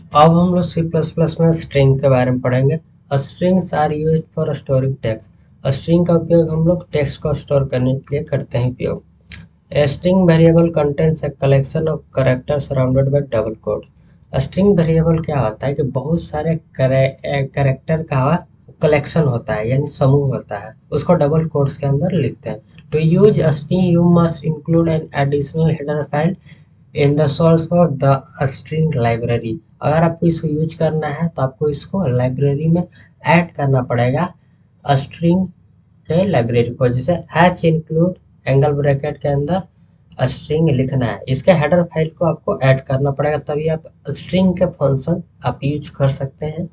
अब हम लोग सी प्लस प्लस में स्ट्रिंग के बारे में पढ़ेंगे। Strings are use for storing text. String का उपयोग हम लोग टेक्स्ट को स्टोर करने के लिए करते हैं उपयोग। A string variable contains a collection of characters surrounded by double quotes. String variable क्या होता है कि बहुत सारे कैरेक्टर का कलेक्शन होता है, यानी समूह होता है, उसको डबल कोट्स के अंदर लिखते हैं। To use string you must include an additional header file in the source code the string library. अगर आपको इसको यूज करना है तो आपको इसको लाइब्रेरी में ऐड करना पड़ेगा, स्ट्रिंग के लाइब्रेरी को, जैसे हैच इंक्लूड एंगल ब्रैकेट के अंदर स्ट्रिंग लिखना है, इसके हेडर फाइल को आपको ऐड करना पड़ेगा, तभी आप स्ट्रिंग के फंक्शन आप यूज कर सकते हैं।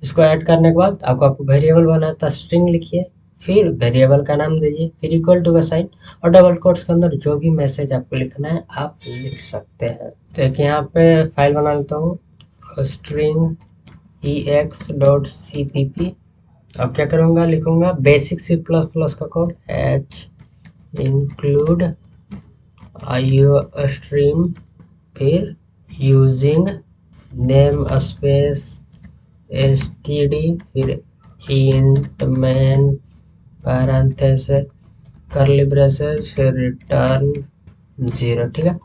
इसको ऐड करने के बाद आपको वेरिएबल बनाना था, स्ट्रिंग लिखिए, फिर वेरिएबल का नाम दीजिए, फिर इक्वल टू का साइन, और डबल कोट्स के अंदर जो भी मैसेज आपको लिखना है आप लिख सकते हैं। तो एक यहाँ पे फाइल बना लेता हूँ, स्ट्रिंग ex.cpp। अब क्या करूँगा, लिखूंगा बेसिक सी प्लस प्लस का code, H include IO stream, फिर यूजिंग नेम स्पेस std, फिर int man parenthesis curly braces, फिर रिटर्न 0। ठीक है,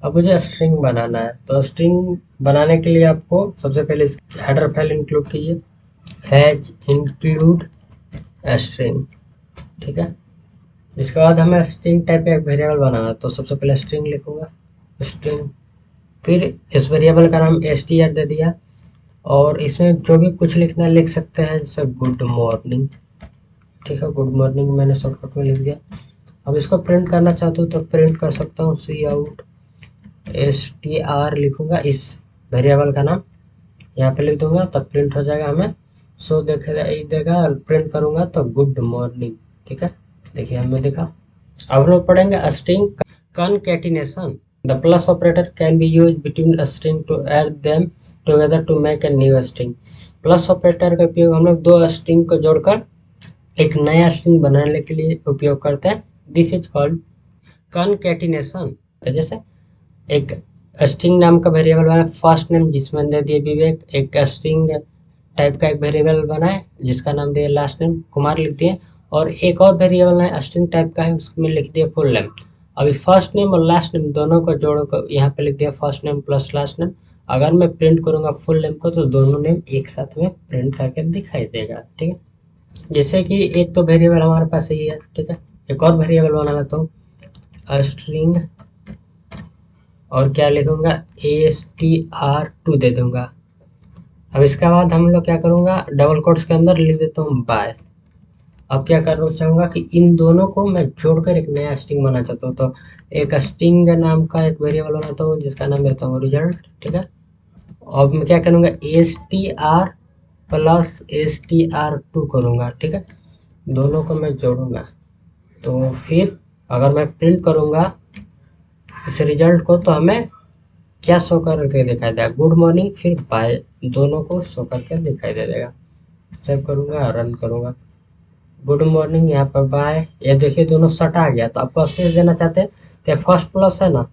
अब मुझे स्ट्रिंग बनाना है, तो स्ट्रिंग बनाने के लिए आपको सबसे पहले हेडर फाइल इंक्लूड कीजिए, हैज इंक्लूड स्ट्रिंग। ठीक है, इसके बाद हमें स्ट्रिंग टाइप का एक वेरिएबल बनाना है, तो सबसे पहले स्ट्रिंग लिखूंगा, स्ट्रिंग, फिर इस वेरिएबल का नाम str दे दिया, और इसमें जो भी कुछ लिखना लिख सकते हैं, जैसे गुड मॉर्निंग। ठीक है, गुड मॉर्निंग मैंने शॉर्टकट में लिख दिया। अब इसको प्रिंट करना चाहता हूँ तो प्रिंट कर सकता हूँ, सी आउट str लिखूंगा, इस वेरिएबल का नाम यहाँ पे लिख दूंगा, तब प्रिंट हो जाएगा, हमें सो देगा, प्रिंट करूंगा तो गुड मॉर्निंग। ठीक है, देखिए हमें दिखा। अब हम लोग पढ़ेंगे string concatenation. The plus operator can be used between a string to add them together to make a new string. Plus operator का उपयोग हम लोग दो स्ट्रिंग को जोड़कर एक नया स्ट्रिंग बनाने के लिए उपयोग करते हैं। This is called concatenation। तो जैसे एक स्ट्रिंग नाम का वेरिएबल बनाए, फर्स्ट नेम जिसमें दे दिए विवेक, एक स्ट्रिंग टाइप का एक वेरिएबल बनाए जिसका नाम दिए लास्ट नेम कुमार लिख दिए, और एक और वेरिएबल है स्ट्रिंग टाइप का है, उसमें लिख दिया फुल नेम। अभी फर्स्ट नेम और लास्ट नेम दोनों को जोड़कर यहाँ पे लिख दिया first name plus last name. अगर मैं प्रिंट करूंगा फुल नेम को तो दोनों नेम एक साथ में प्रिंट करके दिखाई देगा। ठीक है, जैसे कि एक तो वेरिएबल हमारे पास यही है। ठीक है, एक और वेरिएबल बना लेता हूँ, स्ट्रिंग, और क्या लिखूंगा, str2 दे दूंगा। अब इसके बाद हम लोग क्या करूंगा, डबल कोट्स के अंदर लिख देता हूँ बाय। अब क्या करना चाहूंगा कि इन दोनों को मैं जोड़कर एक नया स्ट्रिंग बनाना चाहता हूँ, तो एक स्ट्रिंग नाम का एक वेरिएबल बनाता हूँ जिसका नाम देता हूँ रिजल्ट। ठीक है, अब मैं क्या करूंगा, str प्लस str2 करूंगा। ठीक है, दोनों को मैं जोड़ूंगा, तो फिर अगर मैं प्रिंट करूंगा इस रिजल्ट को तो हमें क्या शो करके दिखाई देगा, गुड मॉर्निंग, फिर बाय, दोनों को शो करके दिखाई दे देगा। सेव करूंगा, रन करूंगा, गुड मॉर्निंग, यहाँ पर बाय, ये देखिए दोनों सट आ गया। तो आपको स्पेस देना चाहते हैं तो फर्स्ट प्लस है ना,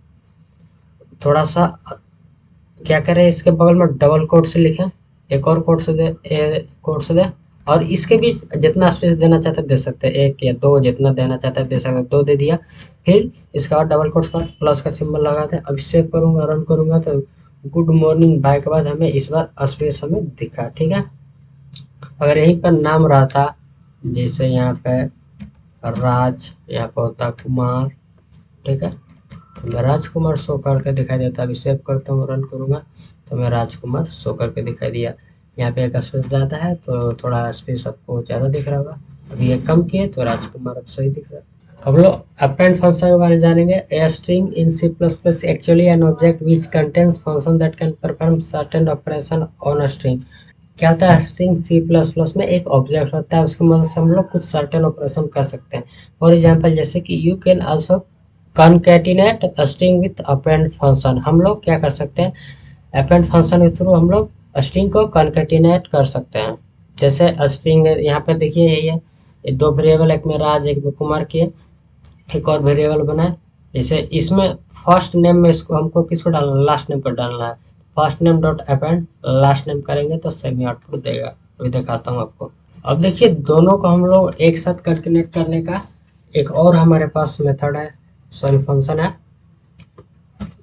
थोड़ा सा क्या करें, इसके बगल में डबल कोट से लिखें, एक और कोट से दे, और इसके बीच जितना स्पेस देना चाहते हैं दे सकते हैं, एक या दो, जितना देना चाहते हैं दे सकते हैं, दो दे दिया। फिर इसके बाद डबल कोट्स का प्लस का सिंबल लगा दें। अब सेव करूंगा, रन करूंगा, तो गुड मॉर्निंग बाय के बाद हमें इस बार स्पेस हमें दिखा। ठीक है, अगर यहीं पर नाम रहता, जैसे यहाँ पे राज, यहाँ पर होता कुमार। ठीक है, तो मैं राजकुमार शो करके दिखाई देता। अभी सेव करता हूँ, रन करूँगा, तो मैं राजकुमार शो करके दिखाई दिया। यहाँ पे एक स्पेस ज़्यादा है तो थोड़ा स्पेस आपको ज़्यादा दिख रहा होगा, अभी ये कम किए तो राजकुमार अब सही दिख रहा है। अब लोग अपेंड फंक्शन के बारे में जानेंगे। A string in C plus plus actually an object which contains function that can perform certain operation on a string. क्या होता है, स्ट्रिंग सी प्लस प्लस में एक ऑब्जेक्ट होता है, उसकी मदद से हम लोग कुछ सर्टेन ऑपरेशन कर सकते हैं। फॉर एग्जाम्पल, जैसे कि you can also concatenate string with append function. हम लोग क्या कर सकते हैं, अपेंड फंक्शन के थ्रू हम लोग स्ट्रिंग को कॉन्कैटिनेट कर सकते हैं। जैसे स्ट्रिंग यहाँ पे देखिए यही है, ये दो वेरिएबल, एक में राज एक में कुमार की है, एक और वेरिएबल बनाए। जैसे इसमें फर्स्ट नेम में इसको हमको किसको डालना है, लास्ट नेम पर डालना है, first name dot append last name करेंगे तो सेमी आउटपुट देगा। अभी दिखाता हूँ आपको। अब देखिए दोनों को हम लोग एक साथ कनेक्ट करने का एक और हमारे पास मेथड है, सॉरी फंक्शन है।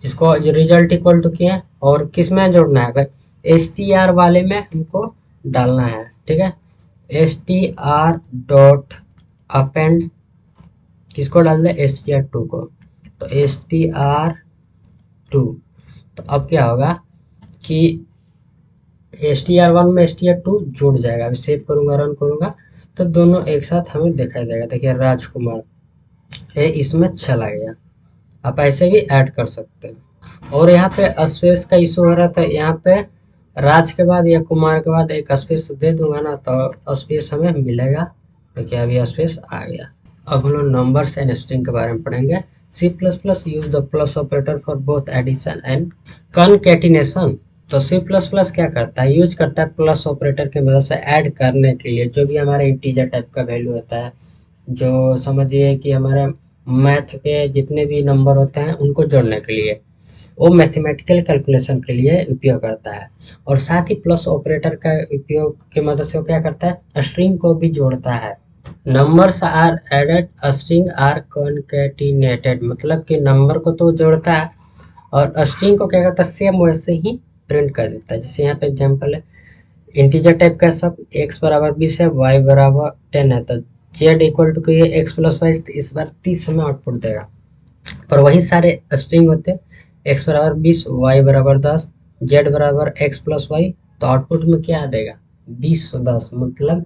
इसको रिजल्ट इक्वल टू किया और किस में जोड़ना है भाई, एस टी आर वाले में हमको डालना है, ठीक है। S T R dot append किसको डाल दे, एस टी आर टू को। तो एस टी आर टू, तो अब क्या होगा कि एस टी आर वन में एस टी आर टू जुड़ जाएगा। अभी सेव करूंगा, रन करूंगा तो दोनों एक साथ हमें दिखाई देगा। देखिए राजकुमार ये इसमें चला गया। आप ऐसे भी ऐड कर सकते हैं। और यहाँ पे स्पेस का इशू हो रहा था, यहाँ पे राज के बाद या कुमार के बाद एक स्पेस दे दूंगा ना तो स्पेस हमें मिलेगा। देखिए अभी स्पेस आ गया। अब हम लोग नंबर्स एंड स्ट्रिंग के बारे में पढ़ेंगे। C plus plus use the plus operator for both addition and concatenation. तो सी प्लस प्लस क्या करता है, यूज करता है प्लस ऑपरेटर की मदद से ऐड करने के लिए जो भी हमारे इंटीजर टाइप का वैल्यू होता है, जो समझिए कि हमारे मैथ के जितने भी नंबर होते हैं उनको जोड़ने के लिए वो मैथमेटिकल कैलकुलेशन के लिए उपयोग करता है। और साथ ही प्लस ऑपरेटर का उपयोग की मदद से वो क्या करता है, स्ट्रिंग को भी जोड़ता है। Numbers are added, string are concatenated, मतलब कि नंबर को तो जोड़ता है और स्ट्रिंग को क्या करता है, सेम वैसे ही प्रिंट कर देता है। जैसे यहाँ पे एग्जांपल है, इंटीजर टाइप का सब x बराबर 20 है, y बराबर 10 है, तो z इक्वल टू ये x प्लस वाई, इस बार 30 हमें आउटपुट देगा। पर वही सारे स्ट्रिंग होते, x बराबर 20, y बराबर 10, z बराबर x प्लस वाई, तो आउटपुट में क्या देगा 20 10, मतलब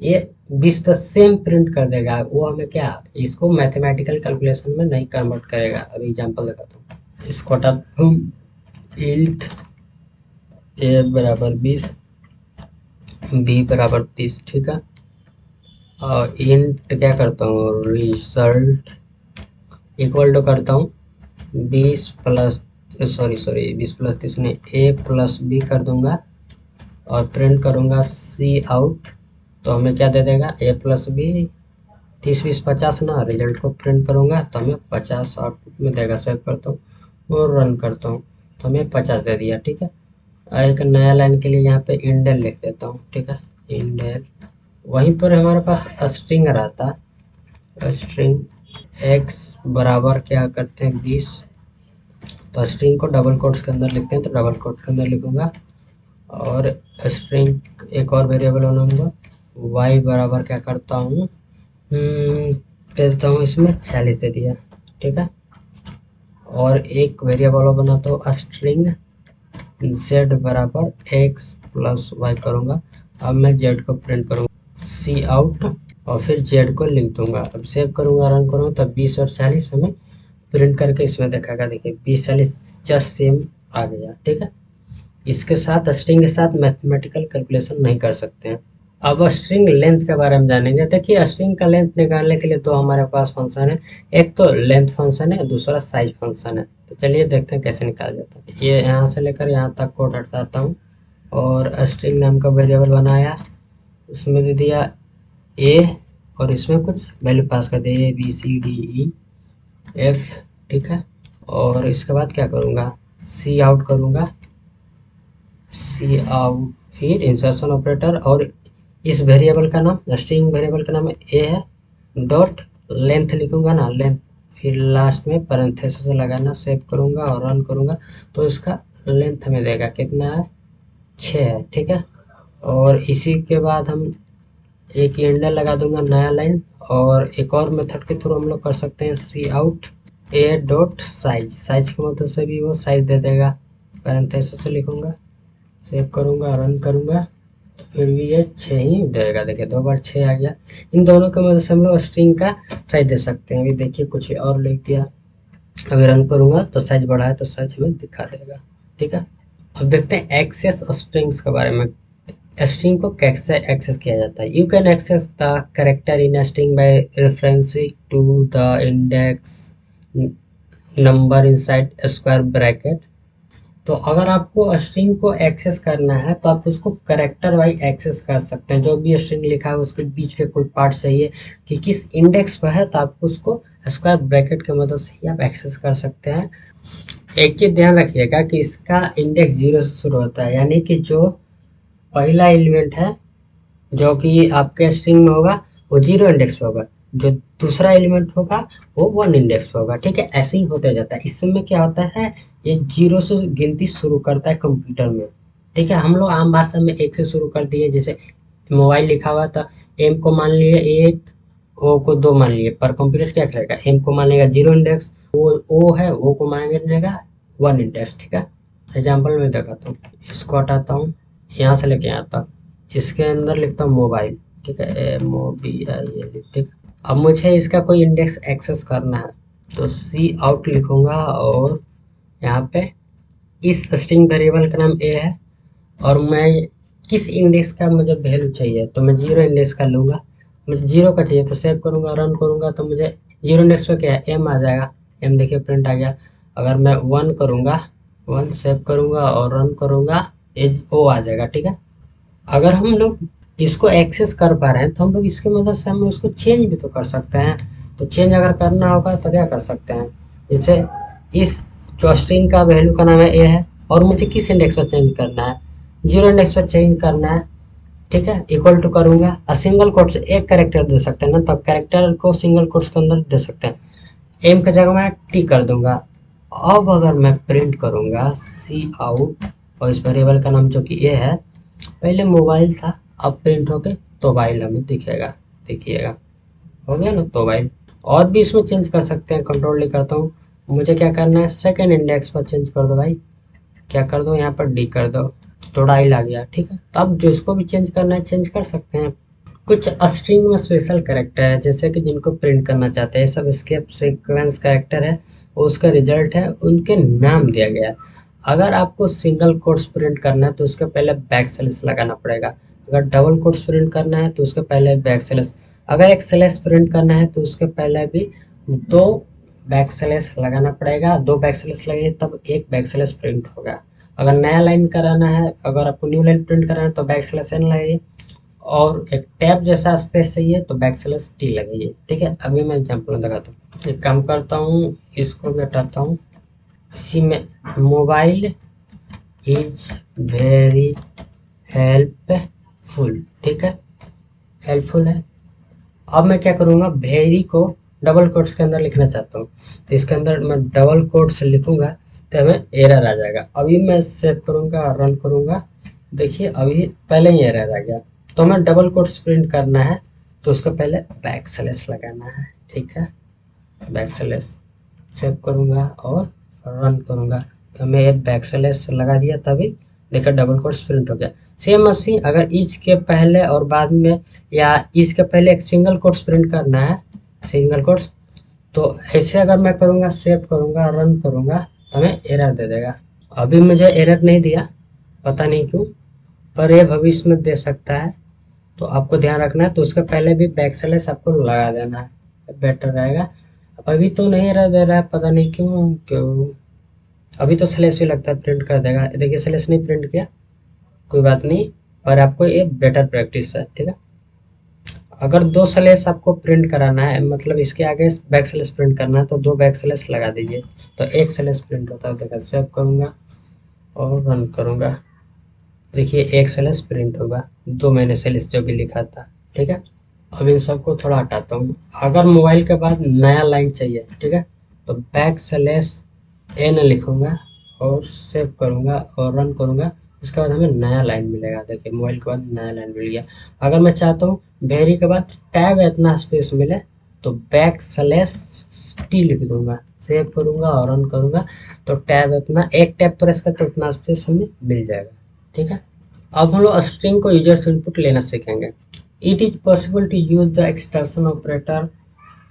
ये 20 10 सेम प्रिंट कर देगा। वो हमें क्या, इसको मैथमेटिकल कैलकुलेशन में नहीं कन्वर्ट करेगा। अभी एग्जांपल दिखाता हूँ। इसको टाइप इंट a बराबर 20, बी बराबर 30, ठीक है। और इंट क्या करता हूँ, रिजल्ट इक्वल टू करता हूँ 20 प्लस 30 नहीं, ए प्लस बी कर दूंगा और प्रिंट करूंगा सी आउट। तो हमें क्या दे देगा, ए प्लस बी, 30 20 50 ना, रिजल्ट को प्रिंट करूंगा तो हमें 50 आउटपुट में देगा। सेव करता हूँ और रन करता हूँ तो हमें 50 दे दिया, ठीक है। एक नया लाइन के लिए यहाँ पे इंडेल लिख देता हूँ, ठीक है, इंडेल। वहीं पर हमारे पास स्ट्रिंग रहता है, स्ट्रिंग x बराबर क्या करते हैं 20, तो स्ट्रिंग को डबल कोट्स के अंदर लिखते हैं, तो डबल कोट के अंदर लिखूंगा। और स्ट्रिंग एक और वेरिएबल बनाऊंगा, y बराबर क्या करता हूँ, दे देता हूँ इसमें 46 दे दिया, ठीक है। और एक वेरिएबल बनाता हूँ स्ट्रिंग z बराबर x प्लस वाई करूँगा। अब मैं z को प्रिंट करूँगा सी आउट और फिर z को लिख दूंगा। अब सेव करूँगा, रन करूँगा, तब 20 और 40 हमें प्रिंट करके इसमें दिखाएगा। देखिए 20 40 जस्ट सेम आ गया, ठीक है। इसके साथ स्ट्रिंग के साथ मैथमेटिकल कैलकुलेशन नहीं कर सकते हैं। अब स्ट्रिंग लेंथ के बारे में जानेंगे। देखिए स्ट्रिंग का लेंथ निकालने के लिए तो हमारे पास फंक्शन है, एक तो लेंथ फंक्शन है, दूसरा साइज फंक्शन है। तो चलिए देखते हैं कैसे निकाल जाता है। ये यहाँ से लेकर यहाँ तक कोड हटाता हूँ और स्ट्रिंग नाम का वेरिएबल बनाया, उसमें दे दिया ए और इसमें कुछ वैल्यू पास कर दिया A B C D E F, ठीक है। और इसके बाद क्या करूँगा, सी आउट करूँगा, सी आउट, फिर इंसर्शन ऑपरेटर, और इस वेरिएबल का नाम, स्ट्रिंग वेरिएबल का नाम ए है, डॉट लेंथ लिखूंगा ना, लेंथ, फिर लास्ट में पैरेंथेसिस लगाना। सेव करूंगा और रन करूंगा तो इसका लेंथ हमें देगा कितना है, 6 है, ठीक है। और इसी के बाद हम एक इंडर लगा दूंगा नया लाइन, और एक और मेथड के थ्रू हम लोग कर सकते हैं cout a dot size, size की मदद से भी वो साइज दे देगा। पैरेंथेसिस से लिखूंगा, सेव करूंगा, रन करूंगा तो फिर भी ये 6 ही देगा। देखिए 2 बार 6 आ गया। इन दोनों की मदद से हम लोग स्ट्रिंग का साइज दे सकते हैं। अभी देखिए कुछ और लिख दिया, अभी रन करूंगा तो साइज बढ़ा है तो साइज हमें दिखा देगा, ठीक है। अब देखते हैं एक्सेस स्ट्रिंग्स के बारे में। स्ट्रिंग को कैसे एक्सेस किया जाता है। You can access the character in string by referencing to the index number inside square bracket. तो अगर आपको स्ट्रिंग को एक्सेस करना है तो आप उसको कैरेक्टर वाइज एक्सेस कर सकते हैं। जो भी स्ट्रिंग लिखा है उसके बीच के कोई पार्ट चाहिए कि किस इंडेक्स पर है, तो आपको उसको स्क्वायर ब्रैकेट की मदद से ही आप एक्सेस कर सकते हैं। एक चीज ध्यान रखिएगा कि इसका इंडेक्स 0 से शुरू होता है, यानी कि जो पहला एलिमेंट है जो कि आपके स्ट्रिंग में होगा वो 0 इंडेक्स पे होगा, जो दूसरा एलिमेंट होगा वो 1 इंडेक्स पे होगा। ठीक है, ऐसे ही होते जाता है। इस समय क्या होता है, ये 0 से गिनती शुरू करता है कंप्यूटर में। ठीक है, हम लोग आम भाषा में 1 से शुरू कर दिए, जैसे मोबाइल लिखा हुआ था, एम को मान लिए 1, ओ को 2 मान लिए, पर कंप्यूटर क्या करेगा, एम को मान लेगा 0 इंडेक्स, वो ओ है, ओ को मान लेगा 1 इंडेक्स। ठीक है, एग्जाम्पल में दिखाता हूँ, इसको हटाता हूँ, यहाँ से लेके आता हूँ, इसके अंदर लिखता हूँ मोबाइल। ठीक है, MOBIL। ठीक, अब मुझे इसका कोई इंडेक्स एक्सेस करना है, तो सी आउट लिखूंगा, और यहाँ पे इस स्ट्रिंग वेरिएबल का नाम ए है, और मैं किस इंडेक्स का मुझे वैल्यू चाहिए, तो मैं 0 इंडेक्स का लूँगा। मुझे 0 का चाहिए तो सेव करूँगा, रन करूँगा, तो मुझे 0 इंडेक्स पे क्या है, एम आ जाएगा। एम देखिए प्रिंट आ गया। अगर मैं 1 करूँगा, 1 सेव करूँगा और रन करूँगा, एज ओ आ जाएगा। ठीक है, अगर हम लोग इसको एक्सेस कर पा रहे हैं तो हम लोग इसकी मदद से हम इसको चेंज भी तो कर सकते हैं। तो चेंज अगर करना होगा तो क्या कर सकते हैं, जैसे इस जो स्ट्रिंग का वैल्यू का नाम है ए है, और मुझे किस इंडेक्स पर चेंज करना है, 0 इंडेक्स पर चेंज करना है। ठीक है, इक्वल टू करूंगा, और सिंगल कोट से एक कैरेक्टर दे सकते हैं ना, तो कैरेक्टर को सिंगल कोट्स के अंदर दे सकते हैं। एम की जगह मैं टी कर दूंगा। अब अगर मैं प्रिंट करूंगा सी आउट, और इस वेरिएबल का नाम जो कि ए है, पहले मोबाइल था, अब प्रिंट होके तो मोबाइल हमें दिखेगा। देखिएगा, हो गया ना तो मोबाइल। और भी इसमें चेंज कर सकते हैं, कंट्रोल डी करता हूँ, मुझे क्या करना है, सेकंड इंडेक्स पर चेंज कर दो भाई, क्या कर दो, यहाँ पर डी कर दो, थोड़ा ही ला गया। ठीक है, तो अब जिसको भी चेंज करना है चेंज कर सकते हैं। कुछ स्ट्रिंग में स्पेशल कैरेक्टर है, जैसे कि जिनको प्रिंट करना चाहते हैं, सब स्केप सीक्वेंस कैरेक्टर है, उसका रिजल्ट है, उनके नाम दिया गया है। अगर आपको सिंगल कोट्स प्रिंट करना है तो उसके पहले बैक स्लैश लगाना पड़ेगा, अगर डबल कोट्स प्रिंट करना है तो उसके पहले बैक स्लैश, अगर एक स्लैश प्रिंट करना है तो उसके पहले भी दो बैक स्लैश लगाना पड़ेगा, दो बैक स्लैश लगे तब एक बैक स्लैश प्रिंट होगा। अगर नया लाइन कराना है, अगर आपको न्यू लाइन प्रिंट कराना है तो बैक स्लैश एन लगेगी, और एक टैब जैसा स्पेस चाहिए तो बैक स्लैश टी लगेगी। ठीक है, अभी मैं एग्जाम्पल में दिखाता हूँ, एक काम करता हूँ, इसको भी हटाता हूँ, इसी में मोबाइल इज वेरी हेल्पफुल। ठीक है, हेल्पफुल है। अब मैं क्या करूँगा, वेरी को डबल कोट्स के अंदर लिखना चाहता हूँ, तो इसके अंदर मैं डबल कोट्स लिखूंगा तो हमें एरर आ जाएगा। अभी मैं सेव करूँगा, रन करूँगा, देखिए अभी पहले ही एरर आ गया। तो हमें डबल कोट्स प्रिंट करना है तो उसके पहले बैक स्लैश लगाना है। ठीक है, बैक स्लैश सेव करूँगा और रन करूँगा, तो मैं ये बैक स्लैश लगा दिया, तभी देखिए डबल कोट्स प्रिंट हो गया। सेम मसी अगर इज के पहले और बाद में, या इज के पहले एक सिंगल कोट्स प्रिंट करना है, सिंगल कोट्स, तो ऐसे अगर मैं करूँगा, सेव करूँगा, रन करूँगा, तो हमें एरर दे देगा। अभी मुझे एरर नहीं दिया, पता नहीं क्यों, पर ये भविष्य में दे सकता है, तो आपको ध्यान रखना है। तो उसके पहले भी बैक स्लैश आपको लगा देना है, बेटर रहेगा। अभी तो नहीं एरर दे रहा है, पता नहीं क्यों क्यों। अभी तो स्लैश भी लगता है प्रिंट कर देगा, देखिए स्लैश नहीं प्रिंट किया, कोई बात नहीं, पर आपको ये बेटर प्रैक्टिस है। ठीक है, अगर दो स्लैश आपको प्रिंट कराना है, मतलब इसके आगे बैक स्लैश प्रिंट करना है, तो दो बैक स्लैश लगा दीजिए, तो एक स्लैश प्रिंट होता है। देखा, सेव करूँगा और रन करूँगा, देखिए एक स्लैश प्रिंट होगा, दो मैंने स्लैश जो कि लिखा था। ठीक है, अब इन सबको थोड़ा हटाता हूँ। अगर मोबाइल के बाद नया लाइन चाहिए, ठीक है, तो बैक स्लैश एन लिखूंगा और सेव करूंगा और रन करूंगा, इसके बाद हमें नया लाइन मिलेगा। देखिए मोबाइल के बाद नया लाइन मिल गया। अगर मैं चाहता हूँ वेरी के बाद टैब इतना स्पेस मिले, तो बैक स्लैश टी लिख दूंगा, सेव करूंगा और रन करूंगा, तो टैब इतना, एक टैब प्रेस करते उतना स्पेस हमें मिल जाएगा। ठीक है, अब हम लोग स्ट्रिंग को यूजर से इनपुट लेना सीखेंगे। It is possible to use the extension operator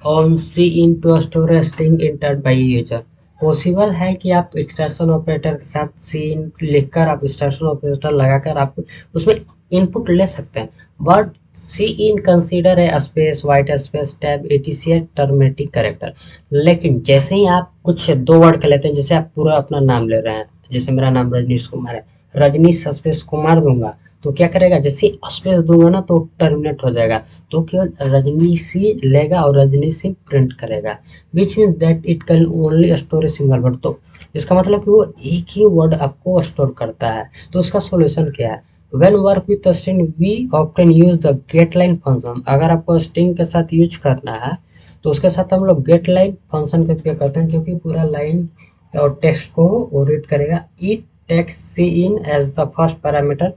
on C in to store a string entered by user. Possible है कि आप एक्सटेंशन ऑपरेटर के साथ सी इन लिखकर, आप एक्सटेंशन ऑपरेटर लगाकर आप उसमें इनपुट ले सकते हैं, but cin consider a space, white space, tab, etc terminating character. लेकिन जैसे ही आप कुछ दो वर्ड के लेते हैं, जैसे आप पूरा अपना नाम ले रहे हैं, जैसे मेरा नाम रजनीश कुमार है, रजनीश स्पेस कुमार दूंगा, तो क्या करेगा, जैसे स्पेस दूंगा ना तो टर्मिनेट हो जाएगा, तो केवल रजनीशी लेगा और रजनीशी प्रिंट करेगा, which mean that it can only store a single word. तो इसका मतलब कि वो एक ही वर्ड आपको स्टोर करता है। तो उसका सॉल्यूशन क्या है, when work with string we often use the get line function. अगर आपको स्ट्रिंग के साथ यूज करना है तो उसके साथ हम लोग गेट लाइन फंक्शन का उपयोग करते हैं, जो कि पूरा लाइन और टेक्स्ट को वो रीड करेगा। It takes C in as the first parameter.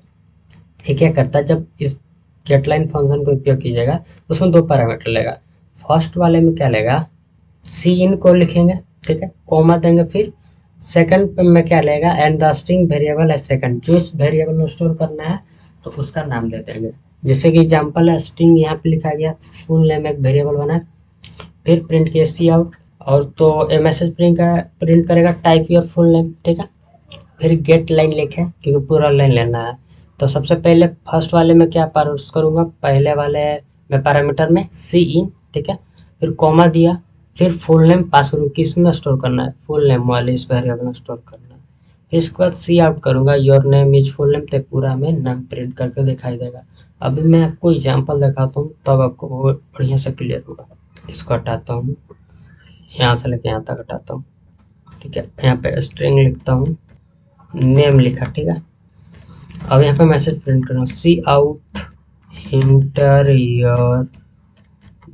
ये क्या करता है, जब इस गेटलाइन फंक्शन का उपयोग कीजिएगा तो उसमें दो पैरामीटर लेगा। फर्स्ट वाले में क्या लेगा, सी इन को लिखेंगे, ठीक है, कॉमा देंगे, फिर सेकंड में क्या लेगा, एंड द स्ट्रिंग वेरिएबल है सेकंड, जो इस वेरिएबल में स्टोर करना है तो उसका नाम दे देंगे। जैसे कि एग्जांपल है, स्ट्रिंग यहाँ पे लिखा गया, फुल नेम एक वेरिएबल बना है, फिर प्रिंट किया सी आउट, और तो ए मैसेज प्रिंट करेगा टाइप योर फुल नेम, ठीक है। फिर गेट लाइन लिखे क्योंकि पूरा लाइन लेना है। तो सबसे पहले फर्स्ट वाले में क्या पास करूँगा, पहले वाले में पैरामीटर में सी इन, ठीक है, फिर कॉमा दिया, फिर फुल नेम पास करूँ, किस में स्टोर करना है, फुल नेम वाले इस वेरिएबल में स्टोर करना है। फिर इसके बाद सी आउट करूँगा, your name is full name, तो पूरा में नाम प्रिंट करके दिखाई देगा। अभी मैं आपको एग्जाम्पल दिखाता हूँ तब आपको बढ़िया से क्लियर होगा। इसको हटाता हूँ, यहाँ से लेके यहाँ तक हटाता हूँ, ठीक है। यहाँ पे स्ट्रिंग लिखता हूँ, नेम लिखा, ठीक है। अब यहाँ पे मैसेज प्रिंट करना, सी आउट इंटर योर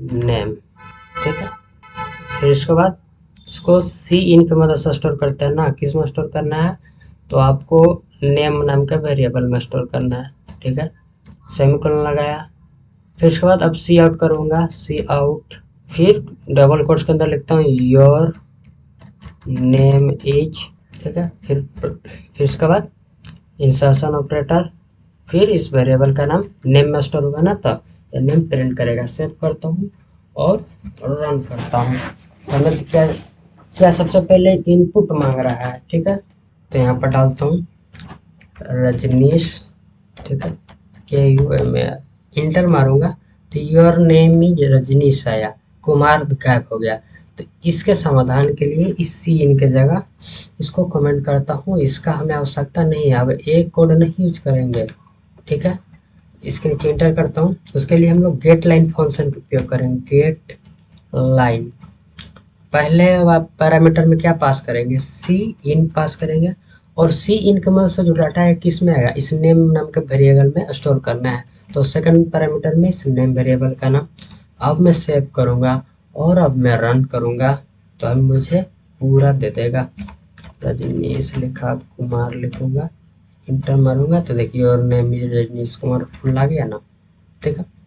नेम, ठीक है। फिर इसके बाद इसको सी इन की मदद से स्टोर करते हैं ना, किस में स्टोर करना है, तो आपको नेम नाम के वेरिएबल में स्टोर करना है, ठीक है। सेमीकोलन लगाया, फिर इसके बाद अब सी आउट करूँगा, सी आउट, फिर डबल कोट्स के अंदर लिखता हूँ योर नेम इज, ठीक है। फिर इसके बाद इंसर्शन ऑपरेटर, फिर इस वेरिएबल का नाम नेम में स्टोर होगा ना, तो नेम प्रिंट करेगा। सेव करता हूँ और रन करता हूँ। हमें क्या क्या सबसे पहले इनपुट मांग रहा है, ठीक है, तो यहाँ पर डालता हूँ रजनीश, ठीक है, KUMAR, इंटर मारूंगा तो योर नेम इज रजनीश आया, कुमार गायब हो गया। तो इसके समाधान के लिए इस सी इन के जगह इसको कमेंट करता हूँ, इसका हमें आवश्यकता नहीं है, अब एक कोड नहीं यूज करेंगे, ठीक है। इसके नीचे इंटर करता हूँ, उसके लिए हम लोग गेट लाइन फंक्शन का उपयोग करेंगे। गेट लाइन, पहले पैरामीटर में क्या पास करेंगे, सी इन पास करेंगे, और सी इन के मदद से जो डाटा है किस में आएगा, इस नेम नाम के वेरिएबल में स्टोर करना है। तो सेकंड पैरामीटर में इस नेम वेरिएबल का नाम। अब मैं सेव करूँगा और अब मैं रन करूँगा तो अब मुझे पूरा दे देगा। रजनीश लिखा, कुमार लिखूंगा, इंटर मारूंगा तो देखिए और नेम रजनीश कुमार फुल आ गया ना, ठीक है।